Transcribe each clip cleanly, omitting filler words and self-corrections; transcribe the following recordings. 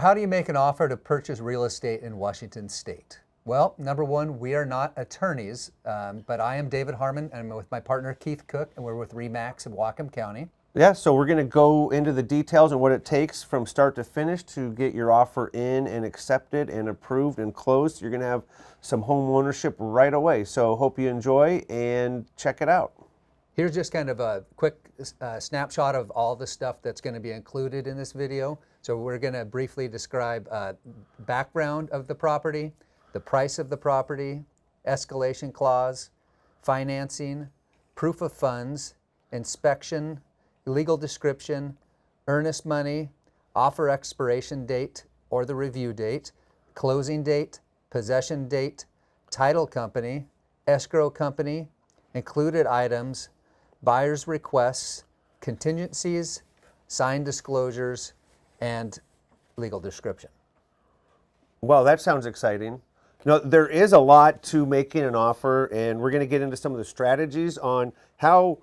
How do you make an offer to purchase real estate in Washington State? Well, number one, we are not attorneys, but I am David Harmon, and I'm with my partner Keith Cook, and we're with RE/MAX of Whatcom County. Yeah, so we're going to go into the details and what it takes from start to finish to get your offer in and accepted and approved and closed. You're going to have some home ownership right away. So hope you enjoy and check it out. Here's just kind of a quick snapshot of all the stuff that's going to be included in this video. So we're going to briefly describe background of the property, the price of the property, escalation clause, financing, proof of funds, inspection, legal description, earnest money, offer expiration date or the review date, closing date, possession date, title company, escrow company, included items, buyer's requests, contingencies, signed disclosures, and legal description. Well, that sounds exciting. There is a lot to making an offer, and we're going to get into some of the strategies on how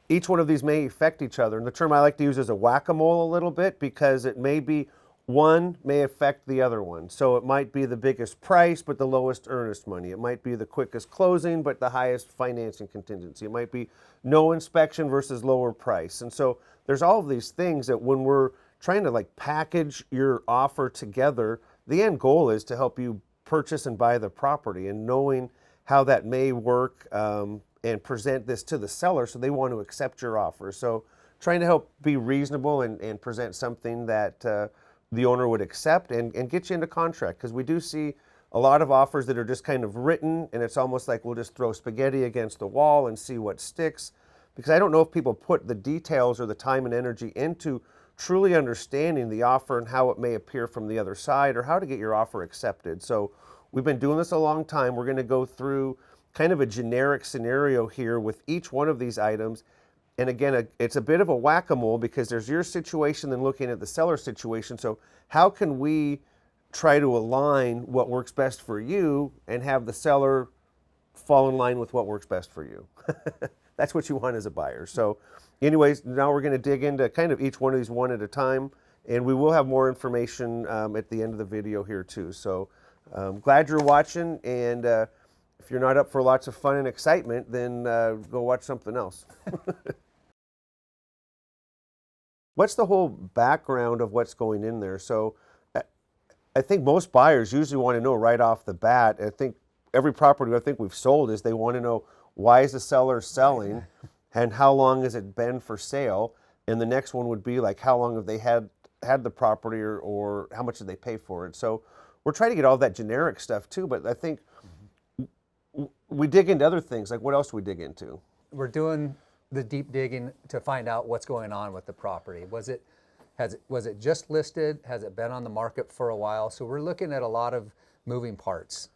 each one of these may affect each other. And the term I like to use is a whack-a-mole a little bit, because it may be one may affect the other one. So it might be the biggest price, but the lowest earnest money. It might be the quickest closing, but the highest financing contingency. It might be no inspection versus lower price. And so there's all of these things that when we're trying to package your offer together, the end goal is to help you purchase and buy the property, and knowing how that may work and present this to the seller so they want to accept your offer. So trying to help be reasonable and present something that the owner would accept and get you into contract, because we do see a lot of offers that are just kind of written, and it's almost like we'll just throw spaghetti against the wall and see what sticks, because I don't know if people put the details or the time and energy into truly understanding the offer and how it may appear from the other side, or how to get your offer accepted. So we've been doing this a long time. We're going to go through kind of a generic scenario here with each one of these items. And again, it's a bit of a whack-a-mole, because there's your situation and looking at the seller's situation. So how can we try to align what works best for you and have the seller fall in line with what works best for you? That's what you want as a buyer. So anyways, now we're going to dig into kind of each one of these one at a time, and we will have more information at the end of the video here too. So glad you're watching, and if you're not up for lots of fun and excitement, then go watch something else. What's the whole background of what's going in there? So I think most buyers usually want to know right off the bat. I think every property we've sold is they want to know, why is the seller selling, and how long has it been for sale? And the next one would be like, how long have they had the property, or how much did they pay for it? So we're trying to get all that generic stuff too, but I think we dig into other things. Like, what else do we dig into? We're doing the deep digging to find out what's going on with the property. Was it just listed? Has it been on the market for a while? So we're looking at a lot of moving parts.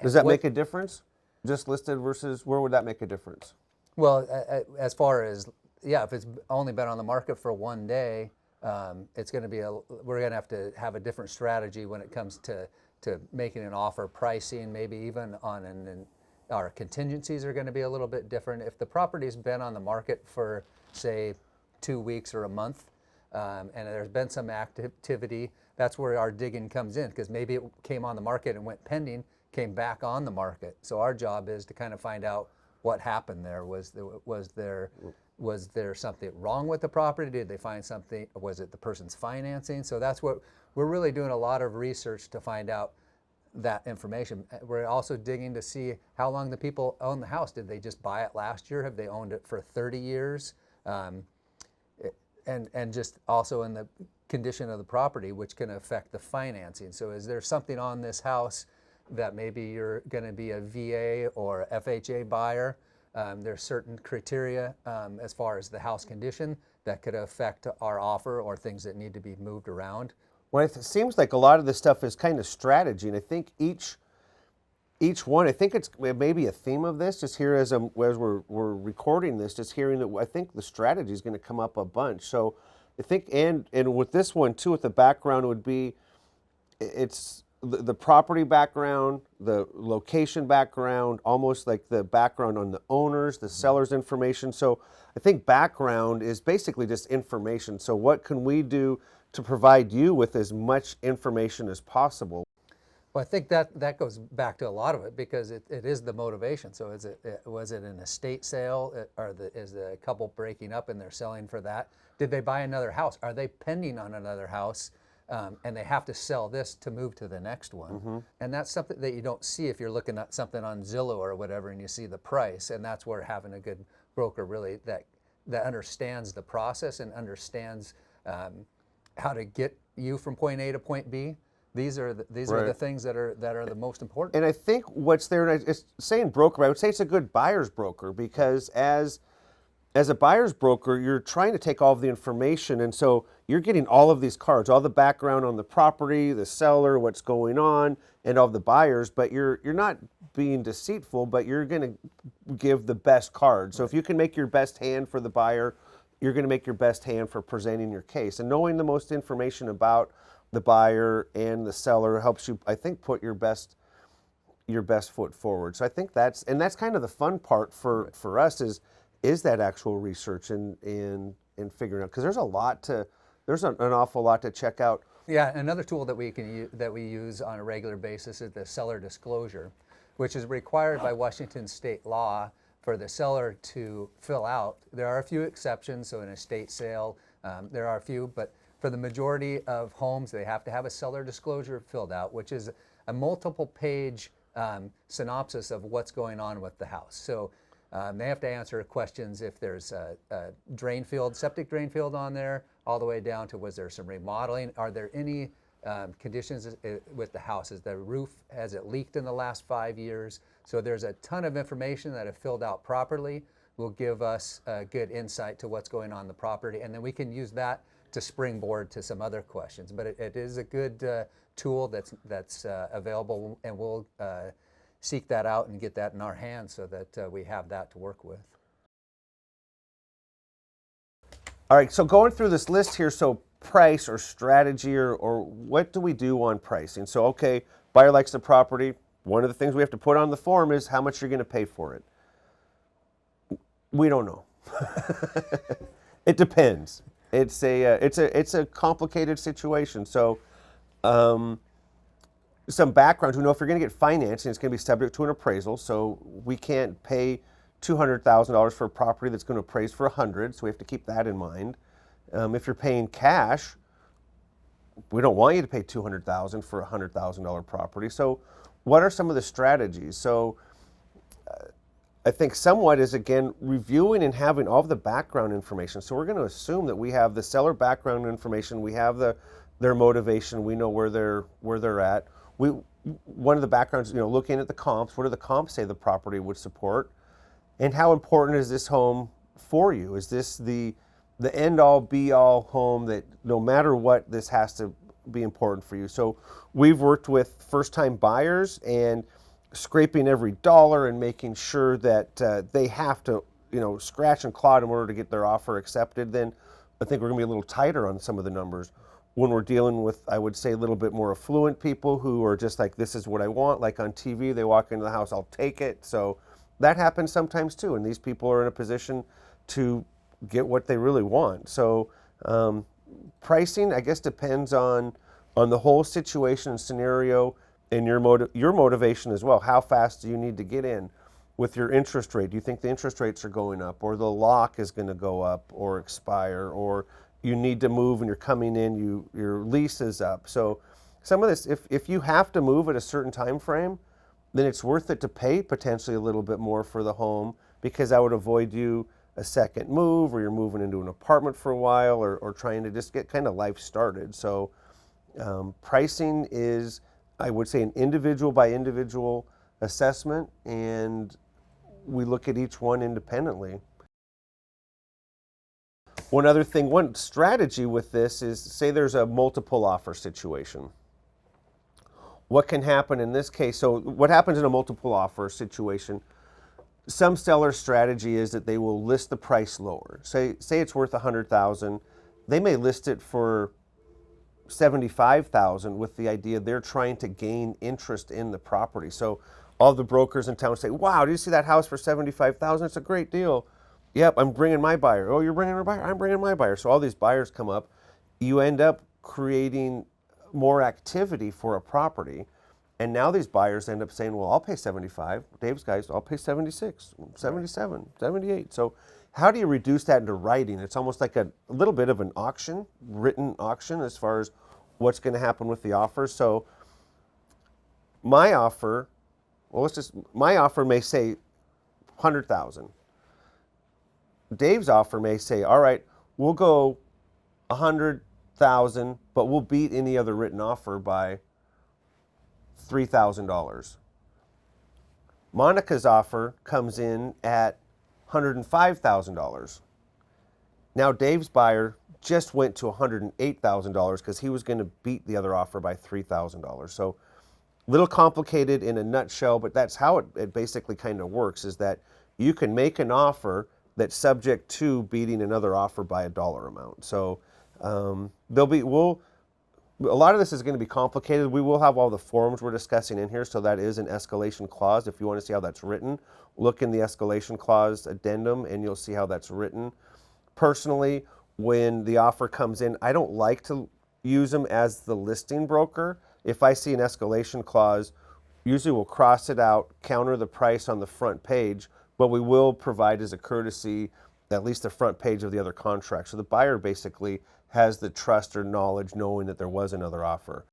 Does that make a difference? Just listed versus, where would that make a difference? Well, as far as, yeah, if it's only been on the market for one day, it's going to be we're going to have a different strategy when it comes to making an offer, pricing, maybe even on our contingencies are going to be a little bit different. If the property's been on the market for, say, 2 weeks or a month, and there's been some activity, that's where our digging comes in, because maybe it came on the market and went pending, came back on the market. So our job is to kind of find out what happened there. Was there something wrong with the property? Did they find something? Was it the person's financing? So that's what we're really doing, a lot of research to find out that information. We're also digging to see how long the people own the house. Did they just buy it last year? Have they owned it for 30 years? And just also in the condition of the property, which can affect the financing. So is there something on this house that maybe you're going to be a VA or FHA buyer? There's certain criteria as far as the house condition that could affect our offer, or things that need to be moved around. Well, it seems like a lot of this stuff is kind of strategy, and I think each one, I think it's maybe a theme of this, just here as we're recording this, just hearing that I think the strategy is going to come up a bunch. So I think, and with this one too, with the background, would be, it's the property background, the location background, almost like the background on the owners, the seller's information. So I think background is basically just information. So what can we do to provide you with as much information as possible. Well, I think that goes back to a lot of it because it is the motivation. So was it an estate sale, or is the couple breaking up and they're selling for that? Did they buy another house? Are they pending on another house, and they have to sell this to move to the next one? And that's something that you don't see if you're looking at something on Zillow or whatever and you see the price. And that's where having a good broker really that understands the process and understands how to get you from point A to point B. These are the things that are the most important. And I think what's there, it's saying broker, I would say it's a good buyer's broker, because as a buyer's broker, you're trying to take all of the information, and so you're getting all of these cards, all the background on the property, the seller, what's going on, and all the buyers, but you're not being deceitful, but you're going to give the best card. So if you can make your best hand for the buyer, you're going to make your best hand for presenting your case. And knowing the most information about the buyer and the seller helps you, I think, put your best foot forward. So I think that's kind of the fun part for us is that actual research and figuring out, because there's an awful lot to check out. Yeah, another tool that we use on a regular basis is the seller disclosure, which is required by Washington state law for the seller to fill out. There are a few exceptions, so in a estate sale, there are a few, but for the majority of homes, they have to have a seller disclosure filled out, which is a multiple page synopsis of what's going on with the house. So they have to answer questions if there's a drain field, septic drain field on there, all the way down to was there some remodeling? Are there any conditions with the house? Is the roof, has it leaked in the last 5 years? So there's a ton of information that if filled out properly will give us a good insight to what's going on in the property, and then we can use that to springboard to some other questions. But it is a good tool that's available, and we'll seek that out and get that in our hands so that we have that to work with. All right, so going through this list here, so price or strategy or what do we do on pricing? So, okay, buyer likes the property. One of the things we have to put on the form is how much you're going to pay for it. We don't know. It depends. It's a complicated situation. So, some background. We know if you're going to get financing, it's going to be subject to an appraisal. So we can't pay $200,000 for a property that's going to appraise for $100,000. So we have to keep that in mind. If you're paying cash, we don't want you to pay $200,000 for a $100,000 property. So, what are some of the strategies? So, I think somewhat is, again, reviewing and having all of the background information. So we're going to assume that we have the seller background information, we have their motivation, we know where they're at. One of the backgrounds, looking at the comps, what do the comps say the property would support? And how important is this home for you? Is this the end-all, be-all home that no matter what, this has to be important for you? So we've worked with first-time buyers and scraping every dollar and making sure that they have to, scratch and claw in order to get their offer accepted. Then I think we're going to be a little tighter on some of the numbers. When we're dealing with, I would say, a little bit more affluent people who are just like, this is what I want. Like on TV, they walk into the house, I'll take it. So that happens sometimes too. And these people are in a position to get what they really want. So pricing, I guess, depends on the whole situation and scenario and your motivation as well. How fast do you need to get in? With your interest rate, do you think the interest rates are going up, or the lock is going to go up or expire, or you need to move and you're coming in, your lease is up? So some of this, if you have to move at a certain time frame, then it's worth it to pay potentially a little bit more for the home, because that would avoid you a second move, or you're moving into an apartment for a while, or trying to just get kind of life started. So pricing is, I would say, an individual by individual assessment, and we look at each one independently. One strategy with this is, say there's a multiple offer situation. What can happen in this case? So what happens in a multiple offer situation? Some sellers' strategy is that they will list the price lower. Say it's worth $100,000. They may list it for $75,000 with the idea they're trying to gain interest in the property. So all the brokers in town say, wow, did you see that house for $75,000? It's a great deal. Yep, I'm bringing my buyer. Oh, you're bringing your buyer? I'm bringing my buyer. So all these buyers come up. You end up creating more activity for a property. And now these buyers end up saying, well, I'll pay 75. Dave's guys, I'll pay 76, 77, 78. So how do you reduce that into writing? It's almost like a little bit of an auction, written auction, as far as what's going to happen with the offer. So my offer, my offer may say 100,000. Dave's offer may say, all right, we'll go 100,000, but we'll beat any other written offer by $3,000. Monica's offer comes in at $105,000. Now Dave's buyer just went to $108,000 because he was going to beat the other offer by $3,000. So a little complicated in a nutshell, but that's how it basically kind of works, is that you can make an offer that's subject to beating another offer by a dollar amount. So a lot of this is going to be complicated. We will have all the forms we're discussing in here, so that is an escalation clause. If you want to see how that's written, look in the escalation clause addendum and you'll see how that's written. Personally, when the offer comes in, I don't like to use them as the listing broker. If I see an escalation clause, usually we'll cross it out, counter the price on the front page, but we will provide as a courtesy at least the front page of the other contract. So the buyer basically has the trust or knowledge knowing that there was another offer.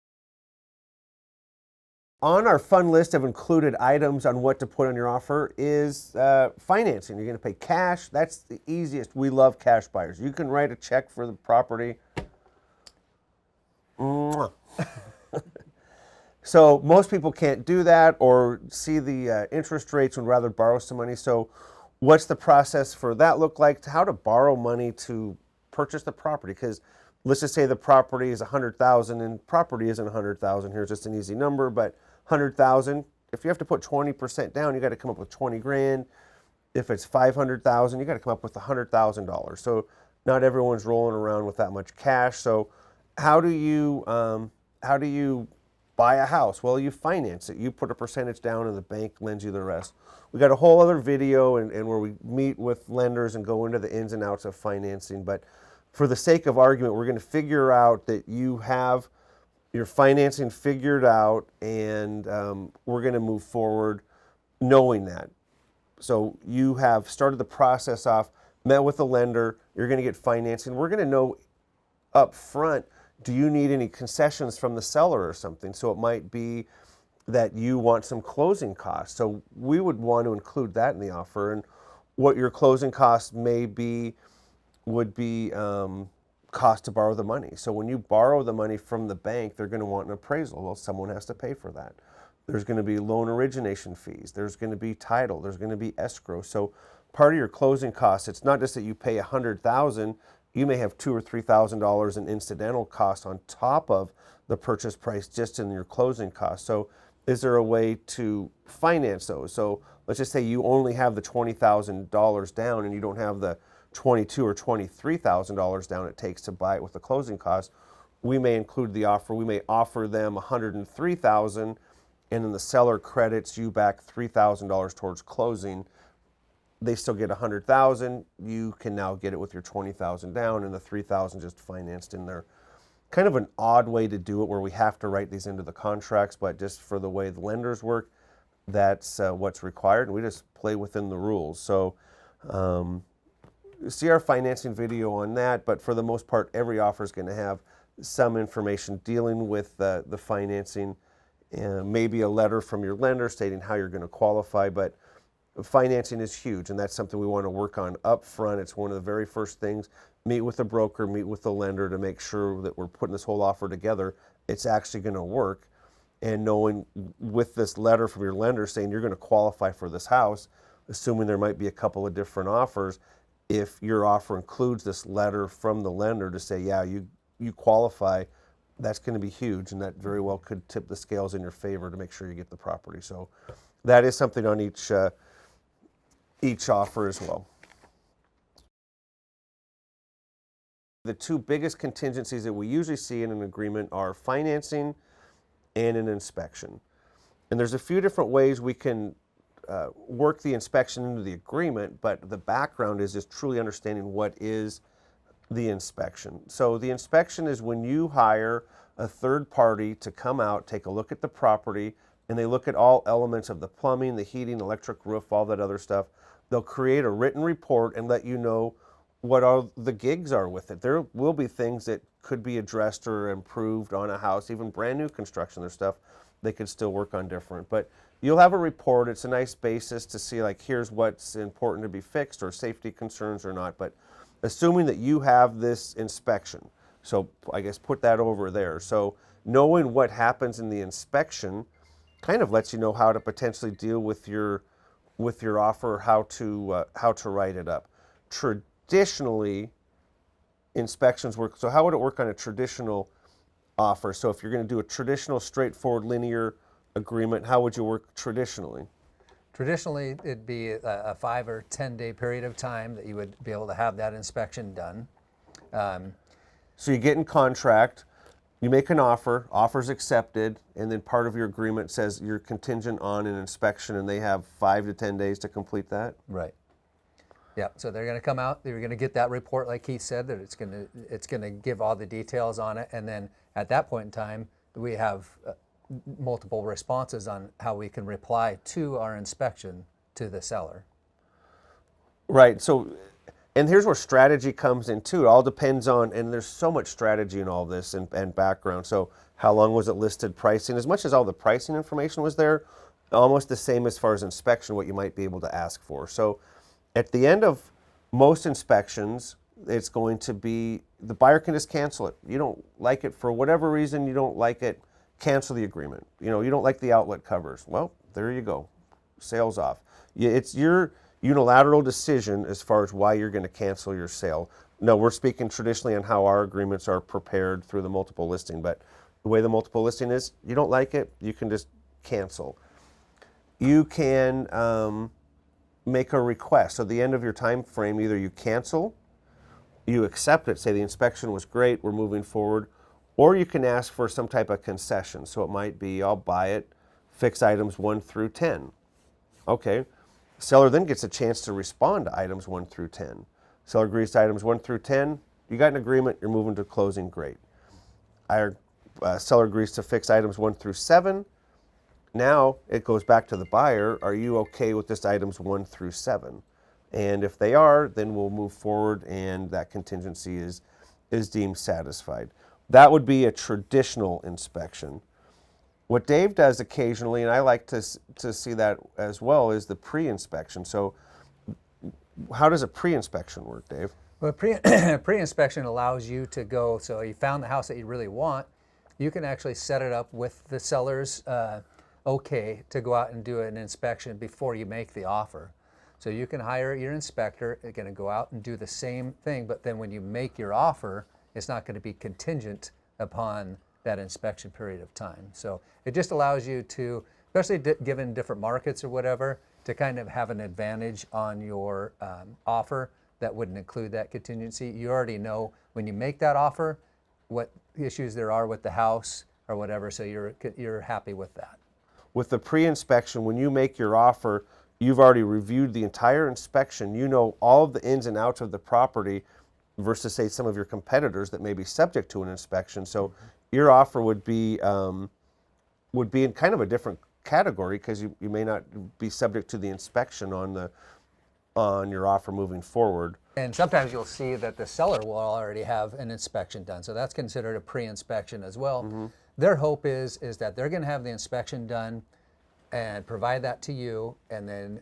On our fun list of included items on what to put on your offer is financing. You're going to pay cash. That's the easiest. We love cash buyers. You can write a check for the property. So most people can't do that or see the interest rates and would rather borrow some money. So what's the process for that look like? How to borrow money to purchase the property? Because let's just say the property is 100,000 and property isn't 100,000. Here's just an easy number, but 100,000. If you have to put 20% down, you got to come up with 20 grand. If it's 500,000, you got to come up with $100,000. So not everyone's rolling around with that much cash. So how do you buy a house? Well, you finance it. You put a percentage down and the bank lends you the rest. We got a whole other video and where we meet with lenders and go into the ins and outs of financing. But for the sake of argument, we're going to figure out that you have your financing figured out, and we're going to move forward knowing that. So you have started the process off, met with the lender, you're going to get financing. We're going to know up front, do you need any concessions from the seller or something? So it might be that you want some closing costs. So we would want to include that in the offer, and what your closing costs may be would be cost to borrow the money. So when you borrow the money from the bank, they're going to want an appraisal. Well, someone has to pay for that. There's going to be loan origination fees. There's going to be title. There's going to be escrow. So part of your closing costs, it's not just that you pay $100,000. You may have $2,000 or $3,000 in incidental costs on top of the purchase price just in your closing costs. So is there a way to finance those? So let's just say you only have the $20,000 down and you don't have the $22,000 or $23,000 down it takes to buy it with the closing costs. We may include the offer. We may offer them $103,000, and then the seller credits you back $3,000 towards closing. They still get $100,000. You can now get it with your $20,000 down, and the $3,000 just financed in there. Kind of an odd way to do it, where we have to write these into the contracts, but just for the way the lenders work, that's what's required, and we just play within the rules. So see our financing video on that, but for the most part, every offer is going to have some information dealing with the financing, maybe a letter from your lender stating how you're going to qualify, but financing is huge, and that's something we want to work on up front. It's one of the very first things. Meet with the broker, meet with the lender to make sure that we're putting this whole offer together. It's actually going to work, and knowing with this letter from your lender saying you're going to qualify for this house, assuming there might be a couple of different offers, if your offer includes this letter from the lender to say, yeah, you qualify, that's going to be huge, and that very well could tip the scales in your favor to make sure you get the property. So that is something on each offer as well. The two biggest contingencies that we usually see in an agreement are financing and an inspection. And there's a few different ways we can work the inspection into the agreement, but the background is just truly understanding what is the inspection. So the inspection is when you hire a third party to come out, take a look at the property, and they look at all elements of the plumbing, the heating, electric, roof, all that other stuff. They'll create a written report and let you know what all the gigs are with it. There will be things that could be addressed or improved on a house, even brand new construction. There's stuff they could still work on different. But you'll have a report. It's a nice basis to see, like, here's what's important to be fixed or safety concerns or not. But assuming that you have this inspection, so I guess put that over there. So knowing what happens in the inspection kind of lets you know how to potentially deal with your offer, how to write it up. Traditionally, inspections work. So how would it work on a traditional offer? So if you're going to do a traditional, straightforward, linear agreement, how would you work traditionally? Traditionally, it'd be a 5 or 10 day period of time that you would be able to have that inspection done. So you get in contract, you make an offer, offer's accepted, and then part of your agreement says you're contingent on an inspection, and they have 5 to 10 days to complete that? Right. Yeah, so they're going to come out, they're going to get that report like Keith said, that it's going to give all the details on it, and then at that point in time, we have multiple responses on how we can reply to our inspection to the seller. Right, so, and here's where strategy comes in too. It all depends on, and there's so much strategy in all this and background. So how long was it listed, pricing? As much as all the pricing information was there, almost the same as far as inspection, what you might be able to ask for. So at the end of most inspections, it's going to be, the buyer can just cancel it. You don't like it for whatever reason, you don't like it, cancel the agreement. You know, you don't like the outlet covers. Well, there you go, sale's off. It's your unilateral decision as far as why you're going to cancel your sale. No, we're speaking traditionally on how our agreements are prepared through the multiple listing, but the way the multiple listing is, you don't like it, you can just cancel. You can make a request. So at the end of your time frame, either you cancel, you accept it, say the inspection was great, we're moving forward, or you can ask for some type of concession. So it might be, I'll buy it, fix items 1 through 10. Okay. Seller then gets a chance to respond to items 1 through 10. Seller agrees to items 1 through 10. You got an agreement, you're moving to closing, great. Seller agrees to fix items 1 through 7. Now it goes back to the buyer. Are you okay with just items 1 through 7? And if they are, then we'll move forward and that contingency is deemed satisfied. That would be a traditional inspection. What Dave does occasionally, and I like to see that as well, is the pre-inspection. So how does a pre-inspection work, Dave? Well, pre-inspection allows you to go, so you found the house that you really want, you can actually set it up with the seller's okay to go out and do an inspection before you make the offer. So you can hire your inspector, they're going to go out and do the same thing, but then when you make your offer, it's not going to be contingent upon that inspection period of time. So it just allows you to, especially given different markets or whatever, to kind of have an advantage on your offer that wouldn't include that contingency. You already know when you make that offer what issues there are with the house or whatever, so you're happy with that. With the pre-inspection, when you make your offer, you've already reviewed the entire inspection. You know all of the ins and outs of the property versus, say, some of your competitors that may be subject to an inspection. So your offer would be in kind of a different category because you may not be subject to the inspection on your offer moving forward. And sometimes you'll see that the seller will already have an inspection done. So that's considered a pre-inspection as well. Mm-hmm. Their hope is that they're going to have the inspection done and provide that to you, and then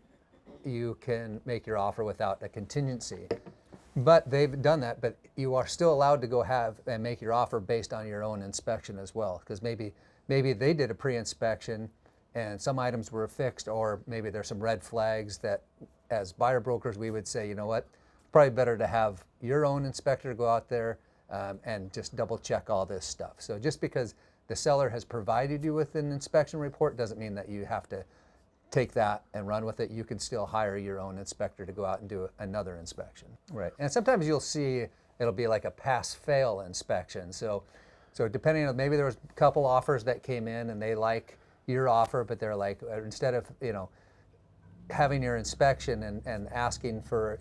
you can make your offer without a contingency. But they've done that, but you are still allowed to go have and make your offer based on your own inspection as well, because maybe they did a pre-inspection and some items were fixed, or maybe there's some red flags that as buyer brokers we would say, you know what, probably better to have your own inspector go out there and just double check all this stuff. So just because the seller has provided you with an inspection report doesn't mean that you have to take that and run with it. You can still hire your own inspector to go out and do another inspection. Right. And sometimes you'll see it'll be like a pass-fail inspection. So depending on, maybe there was a couple offers that came in and they like your offer, but they're like, instead of, having your inspection and asking for,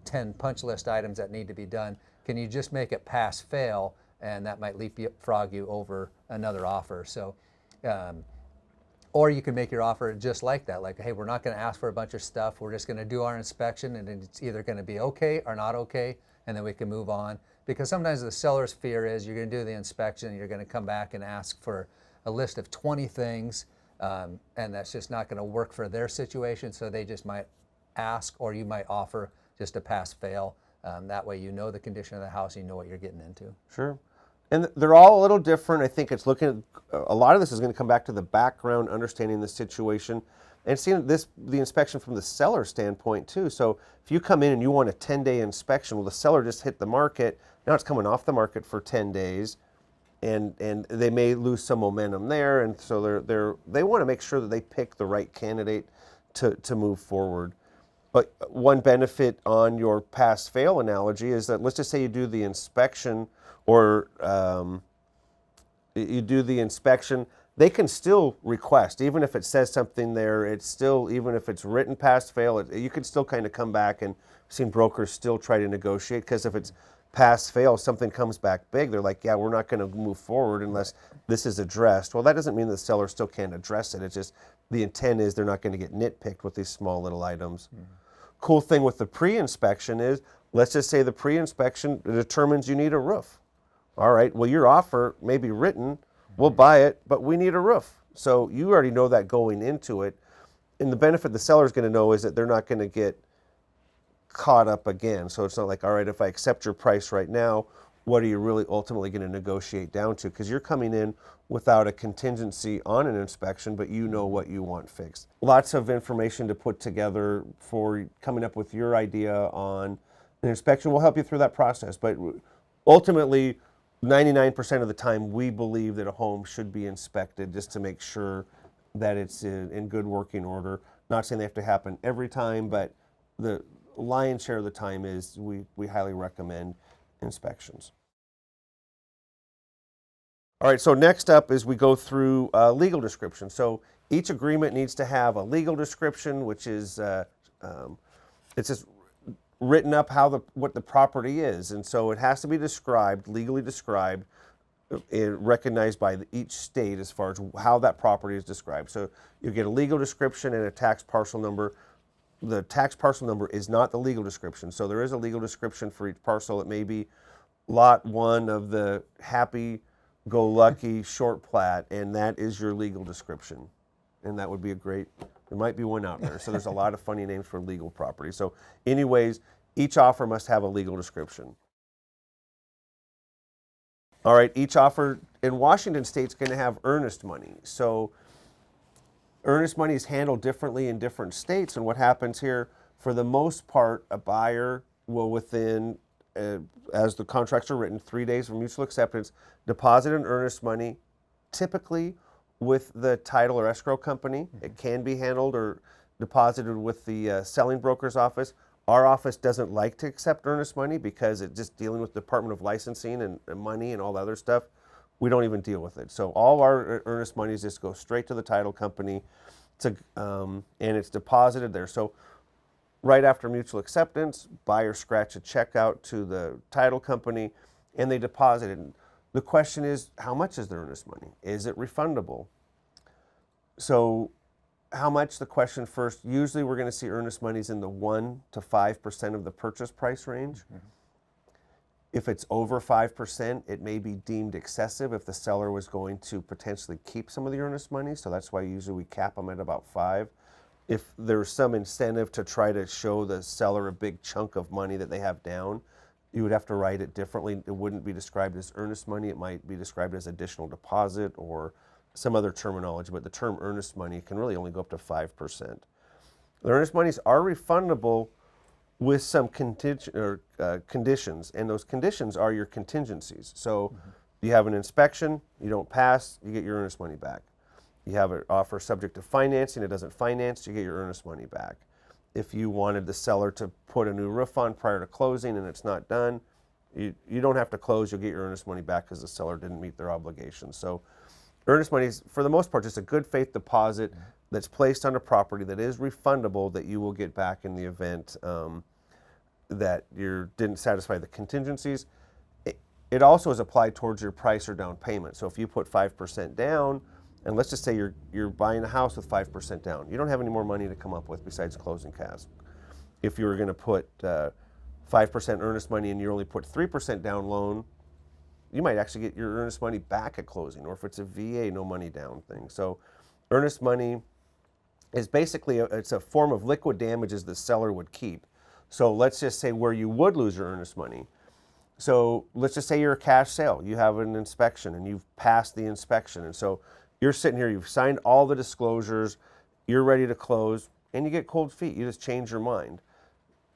10 punch list items that need to be done, can you just make it pass fail, and that might leapfrog you over another offer. So or you can make your offer just like that, like, hey, we're not going to ask for a bunch of stuff, we're just going to do our inspection, and it's either going to be okay or not okay, and then we can move on. Because sometimes the seller's fear is you're going to do the inspection, you're going to come back and ask for a list of 20 things, and that's just not going to work for their situation, so they just might ask, or you might offer just a pass fail. That way you know the condition of the house, you know what you're getting into. Sure. And they're all a little different. I think it's looking at, a lot of this is going to come back to the background, understanding the situation, and seeing the inspection from the seller standpoint too. So if you come in and you want a 10-day inspection, well, the seller just hit the market, now it's coming off the market for 10 days, and they may lose some momentum there, and so they want to make sure that they pick the right candidate to move forward. But one benefit on your pass-fail analogy is that, let's just say you do the inspection, or you do the inspection, they can still request, even if it says something there, it's still, even if it's written pass-fail, you can still kind of come back, and I've seen brokers still try to negotiate, because if it's pass-fail, something comes back big, they're like, yeah, we're not going to move forward unless this is addressed. Well, that doesn't mean the seller still can't address it. It's just the intent is they're not going to get nitpicked with these small little items. Mm-hmm. Cool thing with the pre-inspection is, let's just say the pre-inspection determines you need a roof. All right, well, your offer may be written, we'll buy it, but we need a roof. So you already know that going into it. And the benefit the seller's going to know is that they're not going to get caught up again. So it's not like, all right, if I accept your price right now, what are you really ultimately going to negotiate down to? Because you're coming in without a contingency on an inspection, but you know what you want fixed. Lots of information to put together for coming up with your idea on an inspection. We'll help you through that process. But ultimately, 99% of the time, we believe that a home should be inspected just to make sure that it's in good working order. Not saying they have to happen every time, but the lion's share of the time is we highly recommend inspections. All right, so next up is we go through legal description. So each agreement needs to have a legal description, which is it's just written up what the property is, and so it has to be described, legally described, recognized by each state as far as how that property is described. So you get a legal description and a tax parcel number. The tax parcel number is not the legal description, so there is a legal description for each parcel. It may be lot 1 of the happy-go-lucky short plat, and that is your legal description. And that would be there might be one out there. So there's a lot of funny names for legal property. So anyways, each offer must have a legal description. All right, each offer in Washington State is going to have earnest money. So earnest money is handled differently in different states, and what happens here, for the most part, a buyer will, within, as the contracts are written, 3 days from mutual acceptance, deposit an earnest money, typically with the title or escrow company. Mm-hmm. It can be handled or deposited with the selling broker's office. Our office doesn't like to accept earnest money because it's just dealing with the Department of Licensing and money and all the other stuff. We don't even deal with it. So all our earnest monies just go straight to the title company, and it's deposited there. So right after mutual acceptance, buyer scratch a check out to the title company, and they deposit it. The question is, how much is the earnest money? Is it refundable? So how much? The question first. Usually we're going to see earnest monies in the 1 to 5% of the purchase price range. Mm-hmm. If it's over 5%, it may be deemed excessive if the seller was going to potentially keep some of the earnest money. So that's why usually we cap them at about 5. If there's some incentive to try to show the seller a big chunk of money that they have down, you would have to write it differently. It wouldn't be described as earnest money. It might be described as additional deposit or some other terminology, but the term earnest money can really only go up to 5%. The earnest monies are refundable with some conditions, and those conditions are your contingencies. So you have an inspection, you don't pass, you get your earnest money back. You have an offer subject to financing, it doesn't finance, you get your earnest money back. If you wanted the seller to put a new roof on prior to closing and it's not done, you don't have to close, you'll get your earnest money back because the seller didn't meet their obligations. So earnest money is, for the most part, just a good faith deposit that's placed on a property that is refundable, that you will get back in the event that you didn't satisfy the contingencies. it also is applied towards your price or down payment. So if you put 5% down, and let's just say you're buying a house with 5% down, you don't have any more money to come up with besides closing costs. If you were going to put 5% earnest money and you only put 3% down loan, you might actually get your earnest money back at closing, or if it's a VA, no money down thing. So earnest money is basically it's a form of liquid damages the seller would keep. So let's just say where you would lose your earnest money. So let's just say you're a cash sale. You have an inspection and you've passed the inspection. And so you're sitting here, you've signed all the disclosures, you're ready to close, and you get cold feet. You just change your mind.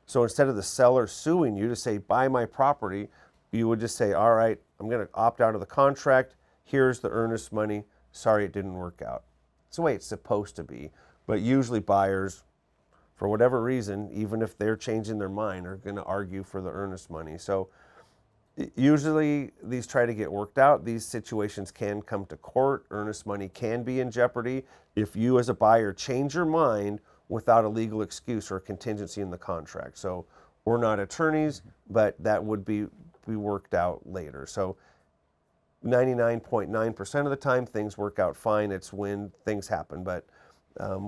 So instead of the seller suing you to say, buy my property, you would just say, all right, I'm going to opt out of the contract. Here's the earnest money. Sorry, it didn't work out. It's the way it's supposed to be. But usually buyers, for whatever reason, even if they're changing their mind, are going to argue for the earnest money. So usually these try to get worked out. These situations can come to court. Earnest money can be in jeopardy if you as a buyer change your mind without a legal excuse or a contingency in the contract. So we're not attorneys, but that would be worked out later. So 99.9% of the time things work out fine. It's when things happen. But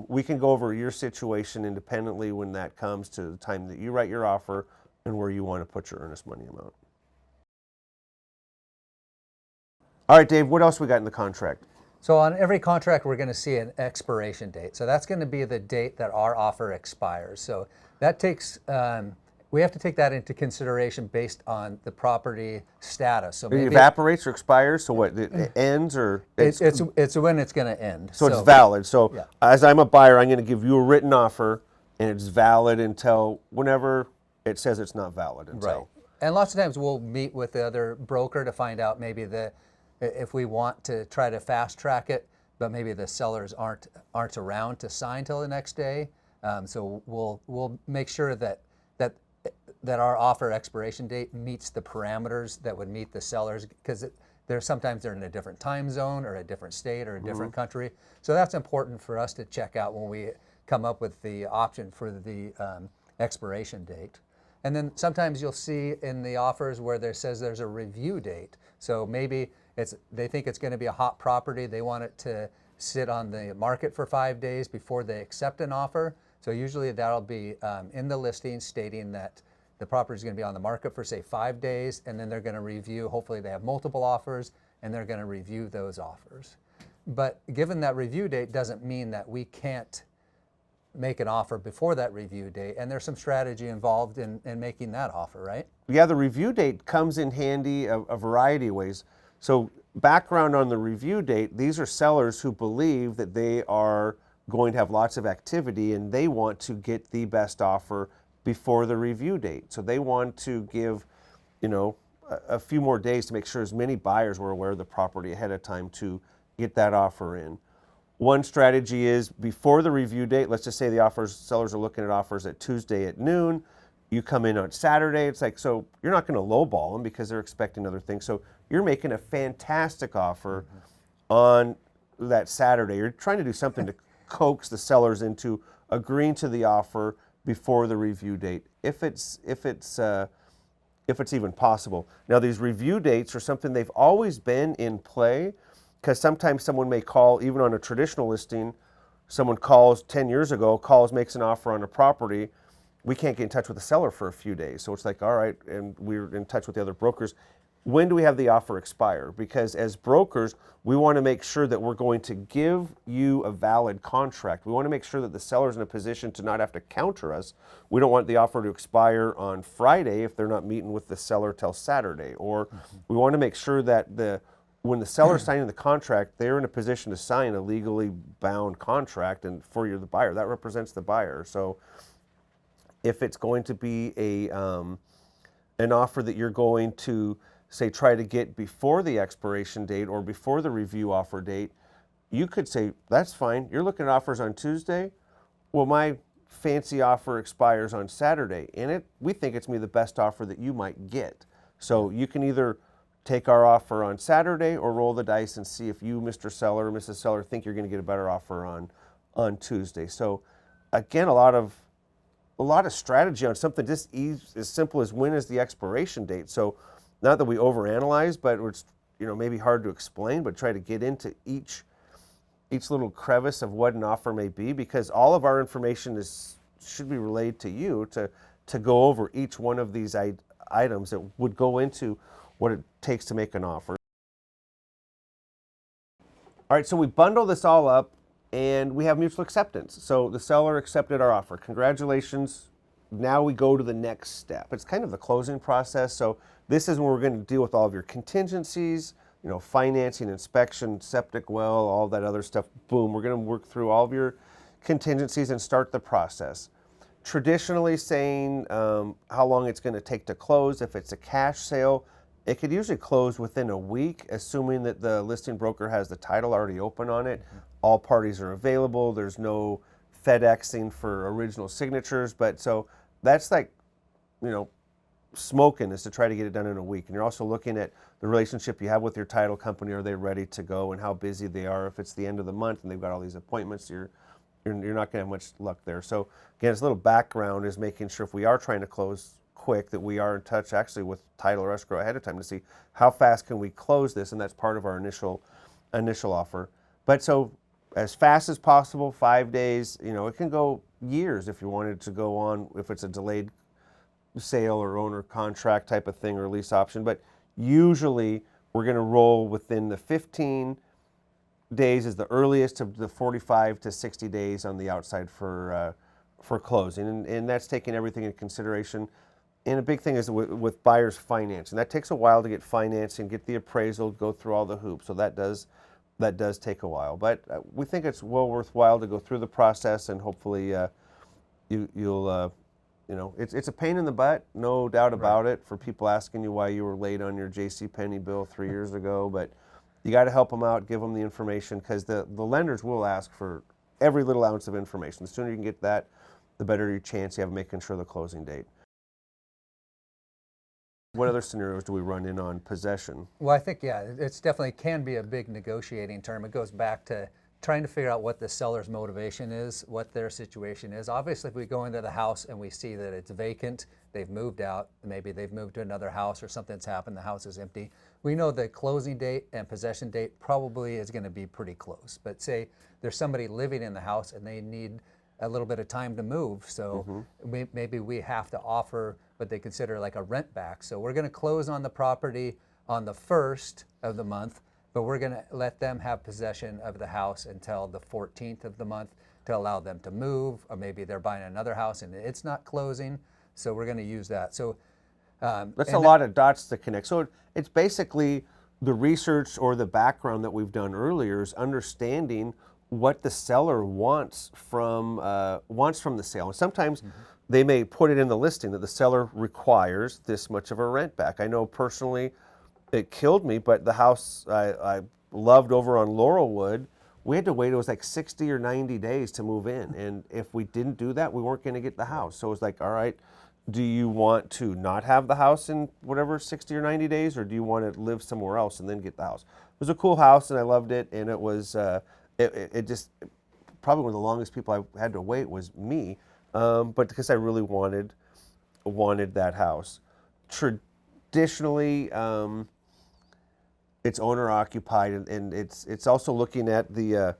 we can go over your situation independently when that comes to the time that you write your offer and where you want to put your earnest money amount. All right, Dave, what else we got in the contract? So on every contract, we're going to see an expiration date. So that's going to be the date that our offer expires. So that takes, we have to take that into consideration based on the property status. So It evaporates or expires, so what, it ends or? It's when it's going to end. So it's valid. So yeah. As I'm a buyer, I'm going to give you a written offer and it's valid until whenever it says it's not valid until. Right. And lots of times we'll meet with the other broker to find out maybe if we want to try to fast track it, but maybe the sellers aren't around to sign till the next day. So we'll make sure that our offer expiration date meets the parameters that would meet the sellers, because sometimes they're in a different time zone or a different state or a different country. So that's important for us to check out when we come up with the option for the expiration date. And then sometimes you'll see in the offers where there says there's a review date. So maybe they think it's going to be a hot property. They want it to sit on the market for 5 days before they accept an offer. So usually that'll be in the listing stating that the property is going to be on the market for, say, 5 days, and then they're going to review. Hopefully they have multiple offers, and they're going to review those offers. But given that review date doesn't mean that we can't make an offer before that review date, and there's some strategy involved in making that offer, right? Yeah, the review date comes in handy a variety of ways. So background on the review date, these are sellers who believe that they are going to have lots of activity and they want to get the best offer before the review date. So they want to give, a few more days to make sure as many buyers were aware of the property ahead of time to get that offer in. One strategy is before the review date, let's just say the sellers are looking at offers at Tuesday at noon. You come in on Saturday, it's like, so you're not going to lowball them because they're expecting other things. So you're making a fantastic offer on that Saturday. You're trying to do something to coax the sellers into agreeing to the offer before the review date, if it's even possible. Now, these review dates are something they've always been in play, because sometimes someone may call, even on a traditional listing, someone calls 10 years ago, makes an offer on a property. We can't get in touch with the seller for a few days. So it's like, all right, and we're in touch with the other brokers. When do we have the offer expire? Because as brokers, we want to make sure that we're going to give you a valid contract. We want to make sure that the seller's in a position to not have to counter us. We don't want the offer to expire on Friday if they're not meeting with the seller till Saturday. Or we want to make sure that when the seller's signing the contract, they're in a position to sign a legally bound contract, and for you, the buyer, that represents the buyer. So if it's going to be an offer that you're going to, say, try to get before the expiration date or before the review offer date, you could say, that's fine. You're looking at offers on Tuesday. Well, my fancy offer expires on Saturday, and we think it's going to be the best offer that you might get. So you can either take our offer on Saturday or roll the dice and see if you, Mr. Seller or Mrs. Seller, think you're going to get a better offer on Tuesday. So again, a lot of strategy on something just as simple as when is the expiration date. So not that we overanalyze, but it's, maybe hard to explain, but try to get into each little crevice of what an offer may be, because all of our information should be relayed to you to go over each one of these items that would go into what it takes to make an offer. All right, so we bundle this all up and we have mutual acceptance. So the seller accepted our offer. Congratulations. Now we go to the next step. It's kind of the closing process. So this is when we're going to deal with all of your contingencies, financing, inspection, septic well, all that other stuff. Boom, we're going to work through all of your contingencies and start the process. Traditionally saying how long it's going to take to close. If it's a cash sale, it could usually close within a week, assuming that the listing broker has the title already open on it. All parties are available. There's no FedExing for original signatures. But so that's like, smoking is to try to get it done in a week. And you're also looking at the relationship you have with your title company. Are they ready to go, and how busy they are? If it's the end of the month and they've got all these appointments, you're not going to have much luck there. So again, this little background is making sure if we are trying to close quick, that we are in touch actually with title or escrow ahead of time to see how fast can we close this, and that's part of our initial offer. But so as fast as possible, 5 days, it can go years if you wanted to go on, if it's a delayed sale or owner contract type of thing or lease option. But usually we're going to roll within the 15 days is the earliest, to the 45 to 60 days on the outside for closing. And that's taking everything into consideration. And a big thing is with buyers financing. That takes a while to get financing, get the appraisal, go through all the hoops. So that does take a while. But we think it's well worthwhile to go through the process, and hopefully you'll it's a pain in the butt, no doubt about it, for people asking you why you were late on your JCPenney bill 3 years ago. But you got to help them out, give them the information, because the lenders will ask for every little ounce of information. The sooner you can get that, the better your chance you have of making sure the closing date. What other scenarios do we run in on possession? Well, I think, it's definitely can be a big negotiating term. It goes back to trying to figure out what the seller's motivation is, what their situation is. Obviously, if we go into the house and we see that it's vacant, they've moved out, maybe they've moved to another house or something's happened, the house is empty, we know the closing date and possession date probably is going to be pretty close. But say there's somebody living in the house and they need a little bit of time to move, so maybe we have to offer what they consider like a rent back. So we're going to close on the property on the 1st of the month, but we're going to let them have possession of the house until the 14th of the month to allow them to move, or maybe they're buying another house and it's not closing, so we're going to use that. So that's a lot of dots to connect. So it's basically the research or the background that we've done earlier is understanding what the seller wants from the sale. And sometimes they may put it in the listing that the seller requires this much of a rent back. I know personally it killed me, but the house I loved over on Laurelwood, we had to wait, it was like 60 or 90 days to move in. And if we didn't do that, we weren't going to get the house. So it was like, all right, do you want to not have the house in whatever 60 or 90 days, or do you want to live somewhere else and then get the house? It was a cool house and I loved it, and it was it just probably one of the longest people I had to wait was me, but because I really wanted that house. Traditionally, it's owner occupied, and it's also looking at the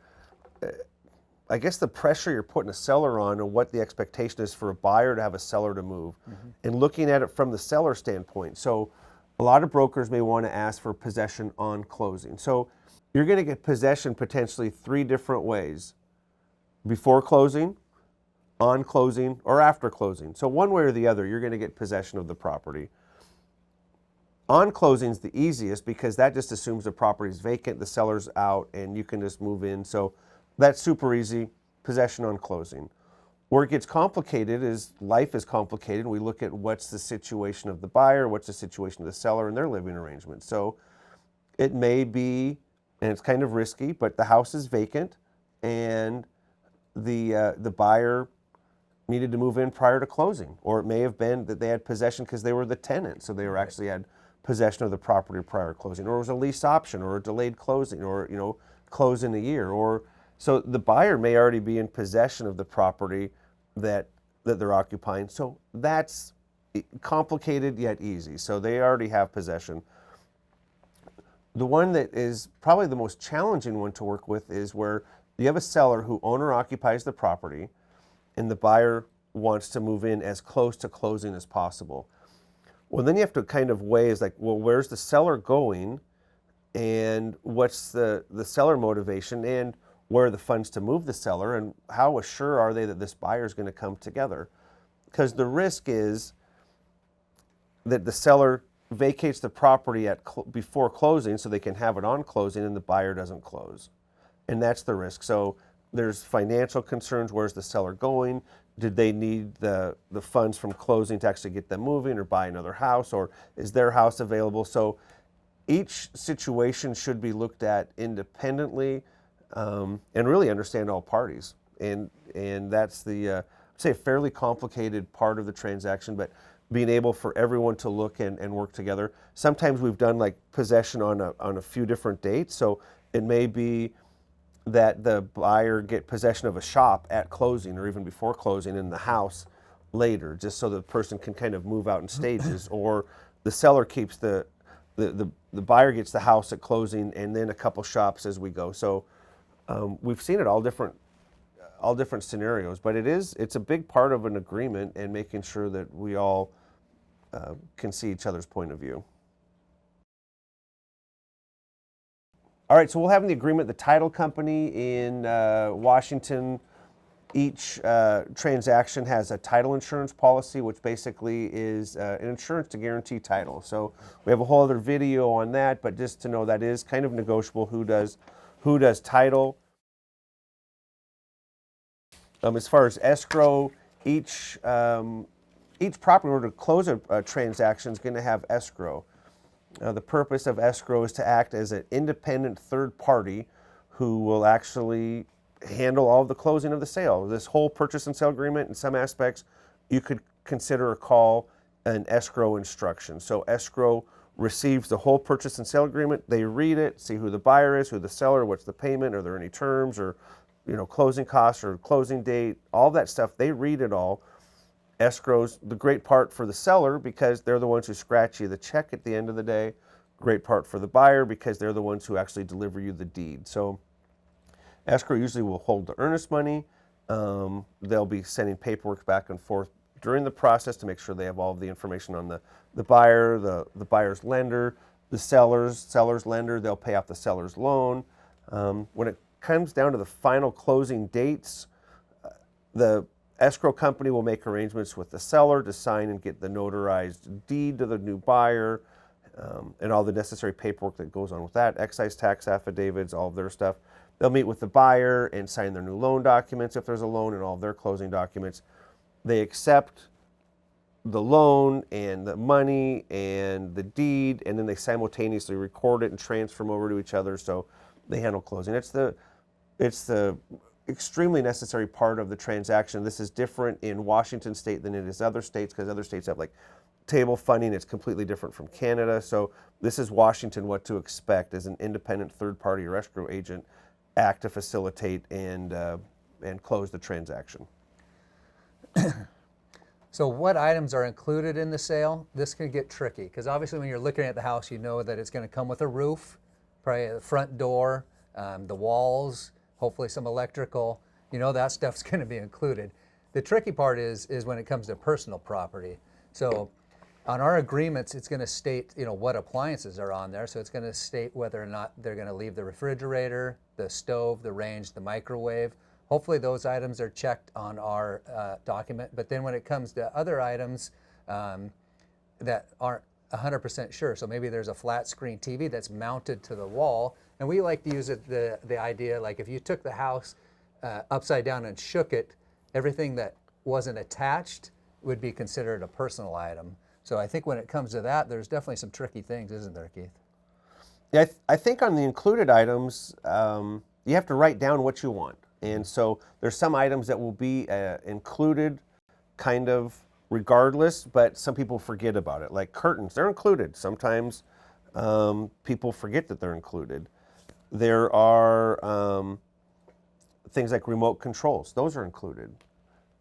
I guess the pressure you're putting a seller on, and what the expectation is for a buyer to have a seller to move, and looking at it from the seller standpoint. So a lot of brokers may want to ask for possession on closing. So you're going to get possession potentially 3 different ways: before closing, on closing, or after closing. So one way or the other, you're going to get possession of the property. On closing is the easiest, because that just assumes the property is vacant, the seller's out, and you can just move in. So that's super easy, possession on closing. Where it gets complicated is life is complicated. We look at what's the situation of the buyer, what's the situation of the seller, and their living arrangement. So it may be, and it's kind of risky, but the house is vacant and the buyer needed to move in prior to closing. Or it may have been that they had possession because they were the tenant, so they were actually had possession of the property prior to closing. Or it was a lease option, or a delayed closing, or close in a year. Or so the buyer may already be in possession of the property that they're occupying. So that's complicated yet easy. So they already have possession. The one that is probably the most challenging one to work with is where you have a seller who owner occupies the property and the buyer wants to move in as close to closing as possible. Well, then you have to kind of weigh is like, well, where's the seller going and what's the seller motivation and where are the funds to move the seller and how assured are they that this buyer is going to come together? Because the risk is that the seller vacates the property before closing so they can have it on closing and the buyer doesn't close. And that's the risk. So there's financial concerns. Where's the seller going? Did they need the funds from closing to actually get them moving or buy another house, or is their house available? So each situation should be looked at independently and really understand all parties. And that's the, say, fairly complicated part of the transaction, but being able for everyone to look and work together. Sometimes we've done like possession on a few different dates. So it may be that the buyer get possession of a shop at closing or even before closing in the house later, just so the person can kind of move out in stages, or the seller keeps the buyer gets the house at closing and then a couple shops as we go. So we've seen it all different scenarios, but it's a big part of an agreement and making sure that we all can see each other's point of view. All right, so we'll have in the agreement the title company in Washington. Each transaction has a title insurance policy, which basically is an insurance to guarantee title. So we have a whole other video on that, but just to know that is kind of negotiable who does title. As far as escrow, each property order to close a transaction is going to have escrow. The purpose of escrow is to act as an independent third party who will actually handle all of the closing of the sale. This whole purchase and sale agreement, in some aspects, you could consider or call an escrow instruction. So escrow receives the whole purchase and sale agreement. They read it, see who the buyer is, who the seller, what's the payment, are there any terms, or closing costs or closing date, all that stuff. They read it all. Escrow's the great part for the seller because they're the ones who scratch you the check at the end of the day. Great part for the buyer because they're the ones who actually deliver you the deed. So escrow usually will hold the earnest money. They'll be sending paperwork back and forth during the process to make sure they have all of the information on the buyer, the buyer's lender, the seller's lender. They'll pay off the seller's loan. When it comes down to the final closing dates, the escrow company will make arrangements with the seller to sign and get the notarized deed to the new buyer and all the necessary paperwork that goes on with that, excise tax affidavits, all of their stuff. They'll meet with the buyer and sign their new loan documents if there's a loan and all of their closing documents. They accept the loan and the money and the deed, and then they simultaneously record it and transfer them over to each other so they handle closing. It's the extremely necessary part of the transaction. This is different in Washington state than it is other states because other states have like table funding. It's completely different from Canada. So this is Washington what to expect as an independent third party or escrow agent act to facilitate and close the transaction. So what items are included in the sale? This can get tricky because obviously when you're looking at the house, you know that it's going to come with a roof, probably the front door, the walls, hopefully some electrical, that stuff's going to be included. The tricky part is when it comes to personal property. So on our agreements, it's going to state, what appliances are on there. So it's going to state whether or not they're going to leave the refrigerator, the stove, the range, the microwave. Hopefully those items are checked on our document. But then when it comes to other items that aren't 100% sure, so maybe there's a flat screen TV that's mounted to the wall, and we like to use it the idea like if you took the house upside down and shook it, everything that wasn't attached would be considered a personal item. So I think when it comes to that, there's definitely some tricky things, isn't there, Keith? Yeah, I think on the included items, you have to write down what you want. And so there's some items that will be included kind of regardless, but some people forget about it. Like curtains, they're included. Sometimes people forget that they're included. There are things like remote controls. Those are included.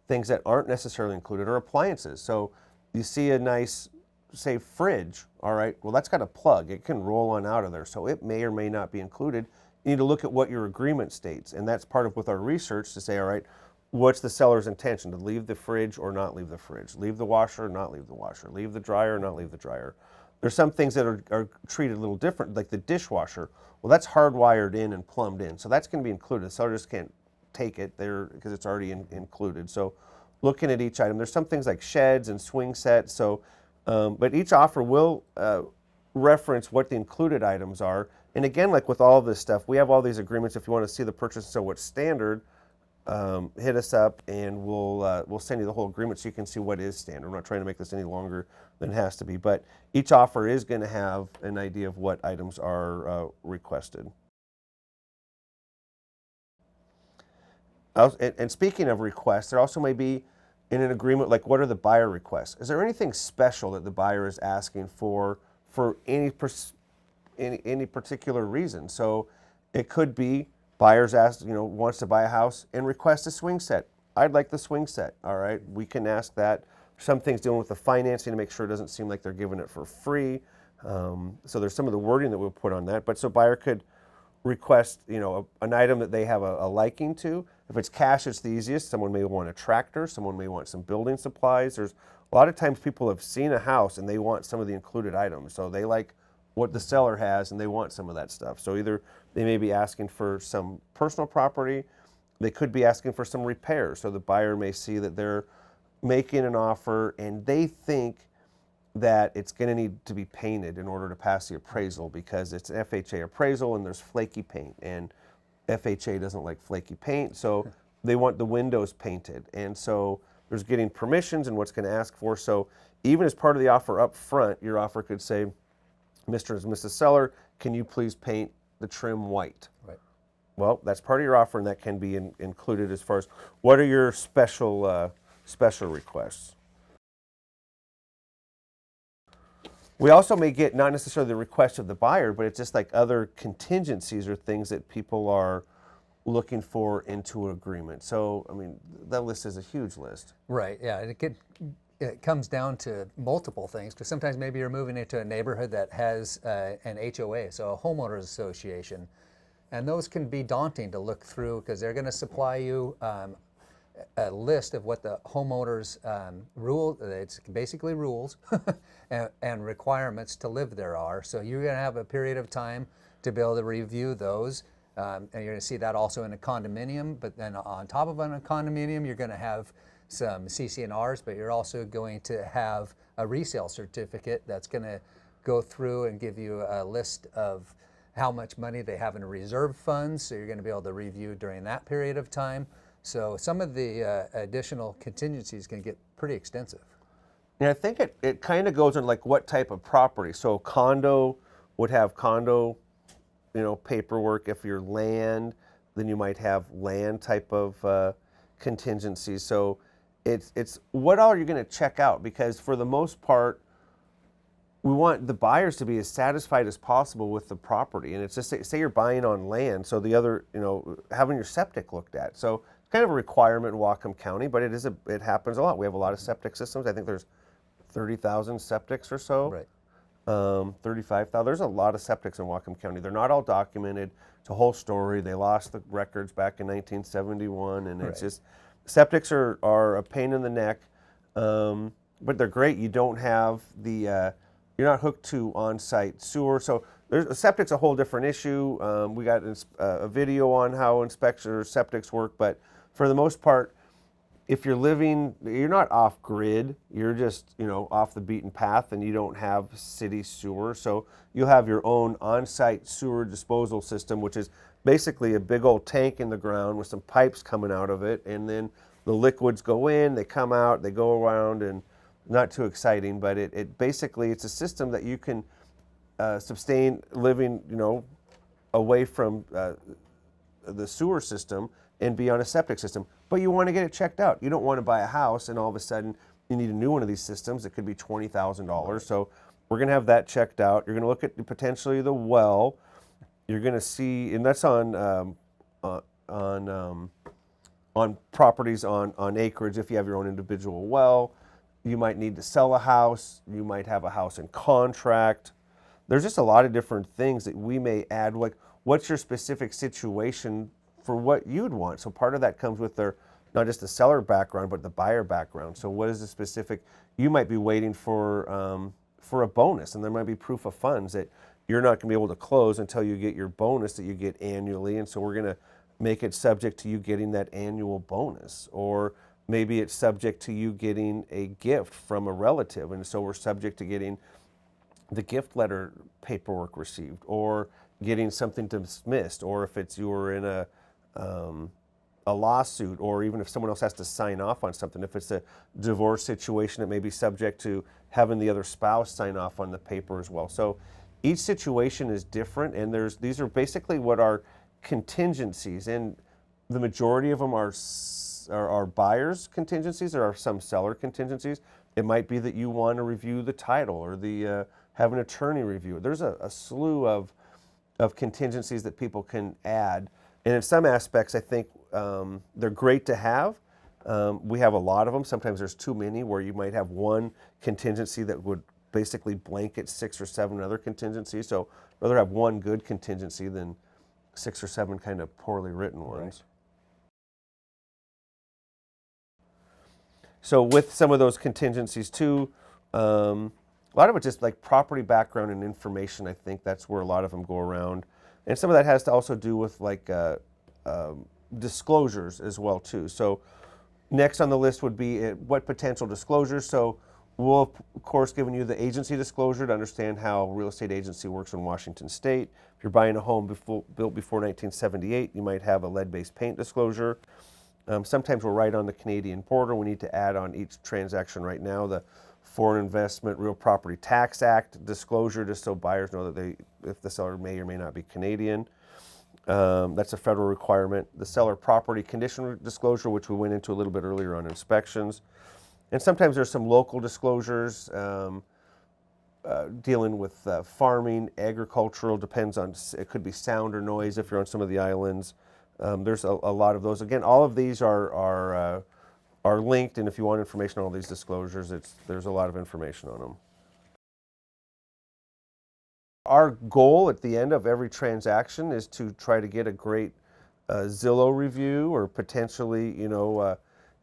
Things that aren't necessarily included are appliances. So you see a nice, say, fridge, all right, well, that's got a plug. It can roll on out of there, so it may or may not be included. You need to look at what your agreement states, and that's part of with our research to say, all right, what's the seller's intention, to leave the fridge or not leave the fridge, leave the washer or not leave the washer, leave the dryer or not leave the dryer. There's some things that are treated a little different, like the dishwasher. Well, that's hardwired in and plumbed in, so that's going to be included. The seller just can't take it there because it's already included. So looking at each item, there's some things like sheds and swing sets. So, but each offer will reference what the included items are. And again, like with all of this stuff, we have all these agreements. If you want to see the purchase and sale what's standard, hit us up and we'll send you the whole agreement so you can see what is standard. We're not trying to make this any longer than it has to be, but each offer is going to have an idea of what items are requested. And speaking of requests, there also may be in an agreement, like what are the buyer requests? Is there anything special that the buyer is asking for any particular reason? So it could be buyers wants to buy a house and request a swing set. I'd like the swing set. All right, we can ask that. Some things dealing with the financing to make sure it doesn't seem like they're giving it for free. So there's some of the wording that we'll put on that. But so buyer could request, an item that they have a liking to. If it's cash, it's the easiest. Someone may want a tractor. Someone may want some building supplies. There's a lot of times people have seen a house and they want some of the included items. So they like what the seller has and they want some of that stuff. So either they may be asking for some personal property. They could be asking for some repairs. So the buyer may see that they're making an offer and they think that it's going to need to be painted in order to pass the appraisal because it's an FHA appraisal and there's flaky paint, and FHA doesn't like flaky paint, so they want the windows painted. And so there's getting permissions and what's going to ask for. So even as part of the offer up front, your offer could say, Mr. and Mrs. Seller, can you please paint the trim white? Right. Well, that's part of your offer, and that can be included as far as what are your special requests. We also may get not necessarily the request of the buyer, but it's just like other contingencies or things that people are looking for into an agreement. So, I mean, that list is a huge list. Right, yeah, and it comes down to multiple things, because sometimes maybe you're moving into a neighborhood that has an HOA, so a homeowners association, and those can be daunting to look through because they're going to supply you a list of what the homeowners it's basically rules and requirements to live there are. So you're going to have a period of time to be able to review those. And you're going to see that also in a condominium, but then on top of a condominium, you're going to have some CC&Rs, but you're also going to have a resale certificate that's going to go through and give you a list of how much money they have in reserve funds. So you're going to be able to review during that period of time. So some of the additional contingencies can get pretty extensive. And I think it kind of goes on like what type of property. So condo would have condo, paperwork. If you're land, then you might have land type of contingencies. So it's what all are you going to check out? Because for the most part, we want the buyers to be as satisfied as possible with the property. And it's just say you're buying on land, so the other, having your septic looked at. So it's kind of a requirement in Whatcom County, but it happens a lot. We have a lot of septic systems. I think there's 30,000 septics or so. Right. 35,000. There's a lot of septics in Whatcom County. They're not all documented. It's a whole story. They lost the records back in 1971, and it's just septics are a pain in the neck, but they're great. You don't have you're not hooked to on-site sewer. So septic's a whole different issue. We got a video on how septics work, but for the most part, if you're not off grid, you're just, off the beaten path and you don't have city sewer. So you'll have your own on-site sewer disposal system, which is basically a big old tank in the ground with some pipes coming out of it. And then the liquids go in, they come out, they go around, and not too exciting, but it basically, it's a system that you can sustain living, away from the sewer system and be on a septic system. But you want to get it checked out. You don't want to buy a house and all of a sudden you need a new one of these systems. It could be $20,000. So we're going to have that checked out. You're going to look at potentially the well. You're going to see, and that's on properties on acreage if you have your own individual well. you might need to sell a house, you might have a house in contract. There's just a lot of different things that we may add, like what's your specific situation for what you'd want. So part of that comes with their, not just the seller background, but the buyer background. So what is the specific, you might be waiting for a bonus, and there might be proof of funds that you're not gonna be able to close until you get your bonus that you get annually, and so we're gonna make it subject to you getting that annual bonus. Or maybe it's subject to you getting a gift from a relative, and so we're subject to getting the gift letter paperwork received, or getting something dismissed, or if it's you're in a lawsuit, or even if someone else has to sign off on something. If it's a divorce situation, it may be subject to having the other spouse sign off on the paper as well. So each situation is different, and these are basically what are contingencies, and the majority of them are buyers' contingencies. There are some seller contingencies. It might be that you want to review the title, or have an attorney review it. There's a slew of contingencies that people can add, and in some aspects, I think they're great to have. We have a lot of them. Sometimes there's too many, where you might have one contingency that would basically blanket 6 or 7 other contingencies. So I'd rather have one good contingency than 6 or 7 kind of poorly written ones. Right. So with some of those contingencies too, a lot of it just like property background and information. I think that's where a lot of them go around, and some of that has to also do with like disclosures as well too. So next on the list would be what potential disclosures. So we'll of course given you the agency disclosure to understand how real estate agency works in Washington State. If you're buying a home built before 1978, you might have a lead-based paint disclosure. Sometimes we're right on the Canadian border. We need to add on each transaction right now the Foreign Investment Real Property Tax Act disclosure, just so buyers know that if the seller may or may not be Canadian. That's a federal requirement. The seller property condition disclosure, which we went into a little bit earlier on inspections. And sometimes there's some local disclosures dealing with farming, agricultural, depends on, it could be sound or noise if you're on some of the islands. There's a lot of those. Again, all of these are linked, and if you want information on all these disclosures, there's a lot of information on them. Our goal at the end of every transaction is to try to get a great Zillow review, or potentially,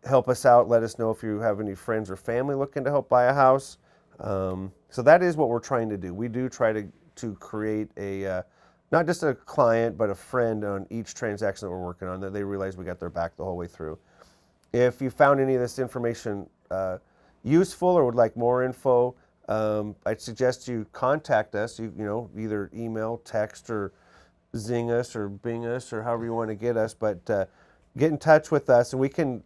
help us out. Let us know if you have any friends or family looking to help buy a house. So that is what we're trying to do. We do try to create not just a client, but a friend on each transaction that we're working on, that they realize we got their back the whole way through. If you found any of this information useful or would like more info, I'd suggest you contact us. Either email, text, or zing us, or bing us, or however you want to get us. But get in touch with us, and we can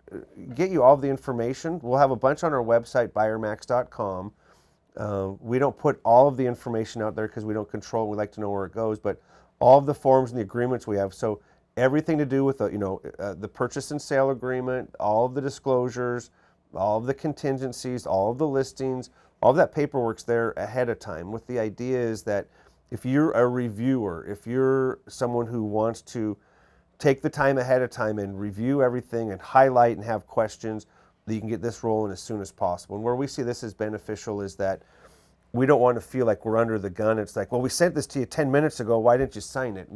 get you all the information. We'll have a bunch on our website, BmR&x.com. We don't put all of the information out there because we don't control. We like to know where it goes, but all of the forms and the agreements we have. So everything to do with the purchase and sale agreement, all of the disclosures, all of the contingencies, all of the listings, all of that paperwork's there ahead of time. With the idea is that if you're a reviewer, if you're someone who wants to take the time ahead of time and review everything and highlight and have questions, that you can get this rolling as soon as possible. And where we see this as beneficial is that we don't want to feel like we're under the gun. It's like, well, we sent this to you 10 minutes ago. Why didn't you sign it?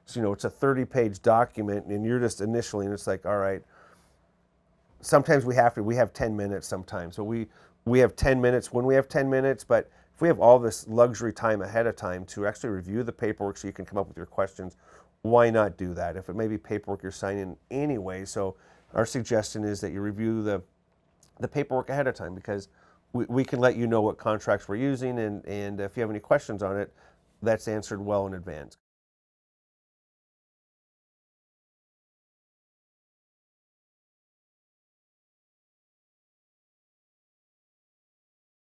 It's a 30-page document, and you're just initially, and it's like, all right. Sometimes we have 10 minutes sometimes. So we have 10 minutes when we have 10 minutes, but if we have all this luxury time ahead of time to actually review the paperwork so you can come up with your questions, why not do that? If it may be paperwork you're signing anyway. So our suggestion is that you review the paperwork ahead of time, because we can let you know what contracts we're using, and if you have any questions on it, that's answered well in advance.